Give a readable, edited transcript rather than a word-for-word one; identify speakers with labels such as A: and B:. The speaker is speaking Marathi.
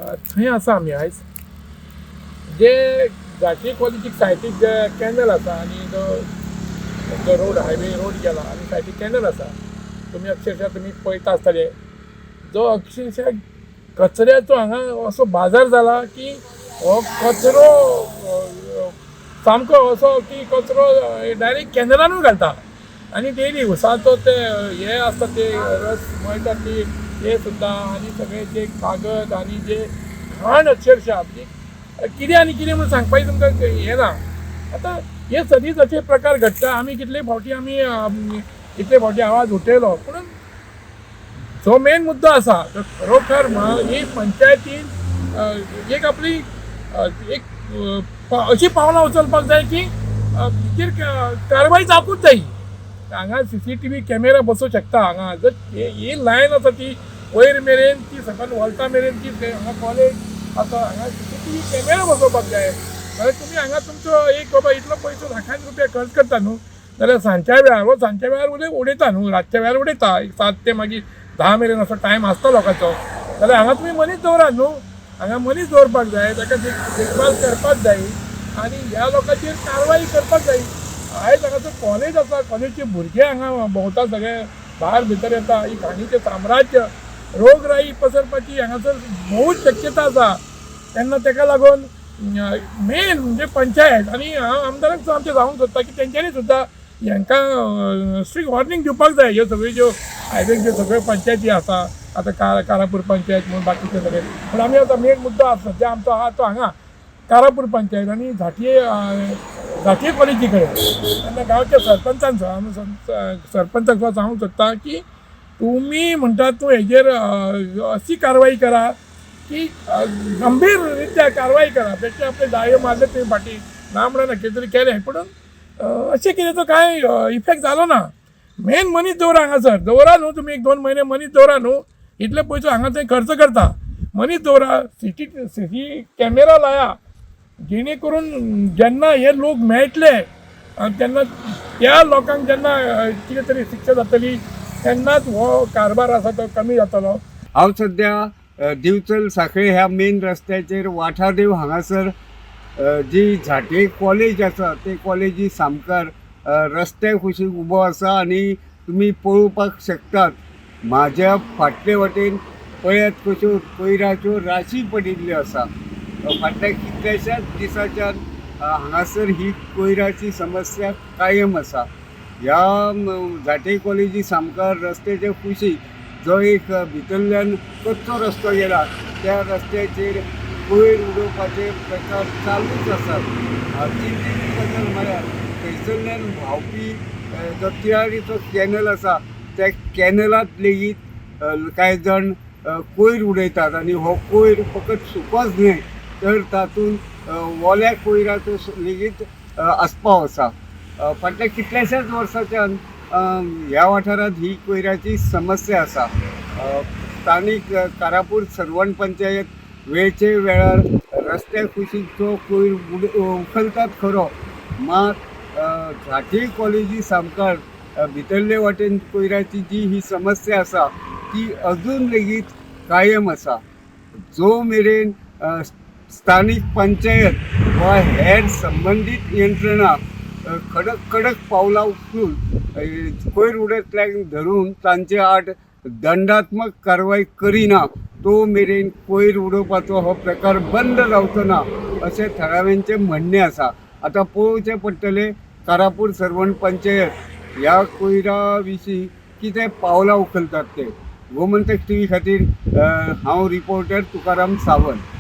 A: थंय आसा आमी आयज जे घाटी कॉलेजीक सायटीक जे कॅनल आसा आनी जो रोड हायवे रोड गेला आनी सायटीक कॅनल आसा तुमी अक्षरशः तुमी पळयता आसतले जो अक्षरशः कचऱ्याचो हांगा असो बाजार जाला की हो कचरो सामको असो की कचरो डायरेक्ट कॅनलानूच घालता आनी डेली उसाचो ते हे आसता ते रस मळटा ते सुद्दां आनी सगळे जे कागद आनी जे घाण अक्षरशः कितें आनी कितें म्हणून सांगपाचें तुमकां हें ना आतां हे सदींच अशे प्रकार घडटा आमी कितले फावटी आवाज उठयलो पूण जो मेन मुद्दो आसा तो खरोखर ही पंचायतीन एक आपली एक अशी पावलां उचलपाक जाय की हेचेर कारवाय जावपूच जायी हांगा CCTV कॅमेरा बसूं शकता हांगा जर ही लायन आसा ती वयर मेरेन ती सकयल वॉल्टा मेरेन ती हांगा कॉलेज आसा हांगा CCTV कॅमेरा बसोवपाक जाय जाल्यार तुमी हांगा तुमचो एक बाबा इतलो पयसो लाखांनी रुपया खर्च करता न्हू जाल्यार सांजच्या वेळार उडयता न्हू रातच्या वेळार उडयता 7 ते मागीर 10 मेरेन असो टायम आसता लोकांचो जाल्यार हांगा तुमी मनीस दवरात न्हू हांगा मनीस दवरपाक जाय ताका देखभाल करपाक जाय आनी ह्या लोकांचेर कारवाई करपाक जाय आयज हांगासर कॉलेज आसा कॉलेजचे भुरगे हांगा भोंवता सगळे भायर भितर येता ही घाणीचें साम्राज्य रोगराई पसरपाची हांगासर बहुत शक्यता आसा तेन्ना ताका लागून मेन म्हणजे पंचायत आनी हांव आमदाराक आमचे सांगूंक सोदता की तेंच्यांनी सुद्दां हांकां स्ट्रीक्ट वॉर्निंग दिवपाक जाय ह्यो सगळ्यो ज्यो हायवेक ज्यो सगळ्यो पंचायती आसा आतां कारापूर पंचायत म्हणून बाकीचे सगळे पूण आमी आतां मेन मुद्दो आसा सद्या आमचो आहा तो हांगा कारापूर पंचायत आनी झाटये कॉलेजी कडेन तेन्ना गांवच्या सरपंचांक सरपंचाक सांगूंक सोदता की तुमी म्हणटा तूं हेजेर अशी कारवाई करा की गंभीर रित्या कारवाई करा बेश्टे आपले दायो मारले तुवें फाटी ना म्हणून कितें तरी केलें पूण अशें कितें तो कांय इफेक्ट जालो ना मेन मनीस दवरा हांगासर दवरा न्हू तुमी 1-2 म्हयने मनीस दवरा न्हू इतले पयसो हांगा थंय खर्च करता मनीस दवरा CCTV कॅमेरा लाया जेणे करून जेन्ना हे लोक मेळटले तेन्ना त्या लोकांक जेन्ना कितें तरी शिक्षा जातली तेन्नाच हो कारबार आसा तो कमी जातलो
B: हांव सद्या दिवचल सांखळे ह्या मेन रस्त्याचेर वाठादेव हांगासर जी झाटे कॉलेज आसा ते कॉलेजी सामकार रस्त्या कुशीक उबो आसा आनी तुमी पळोवपाक शकतात म्हाज्या फाटले वटेन पळयात कश्यो कोयराच्यो राशी पडिल्ल्यो आसा फाटल्या कितल्याशाच दिसाच्यान हांगासर ही कोयराची समस्या कायम आसा ह्या झाटे कॉलेजी सामकार रस्त्याच्या कुशीक जो एक भितरल्यान कच्चो रस्तो गेला त्या रस्त्याचेर कोयर उडोवपाचे प्रकार चालूच आसात चिंतेची गजाल म्हळ्यार थंयसरल्यान व्हांवपी जो तिळारीचो कॅनल आसा त्या कॅनलांत लेगीत कांय जाण कोयर उडयतात आनी हो कोयर फकत सुकोच न्हय तर तातूंत ओल्या कोयराचो लेगीत आस्पाव आसा फाटल्या कितल्याशाच वर्साच्यान ह्या वाठारांत ही कोयराची समस्या आसा स्थानीक कारापूर सरवण पंचायत वेळचे वेळार रस्त्या कुशीक जो कोयर उखलतात खरो मात झाटी कॉलेजी सामकार भितरले वाटेन कोयराची जी ही समस्या आसा ती अजून लेगीत कायम आसा जो मेरेन स्थानीक पंचायत वा हेर संबंधीत यंत्रणा कडक पावलां उखलून कोयर उडयतल्यांक धरून तांचे आड दंडात्मक कारवाय करिना तो मेरेन कोयर उडोवपाचो हो प्रकार बंद जावचो ना अशें थळाव्यांचें म्हणणें आसा आतां पळोवचें पडटलें कारापूर सरवण पंचायत ह्या कोयरा विशीं कितें पावलां उखलतात ते गोमंतक TV खातीर हांव रिपोर्टर तुकाराम सावंत.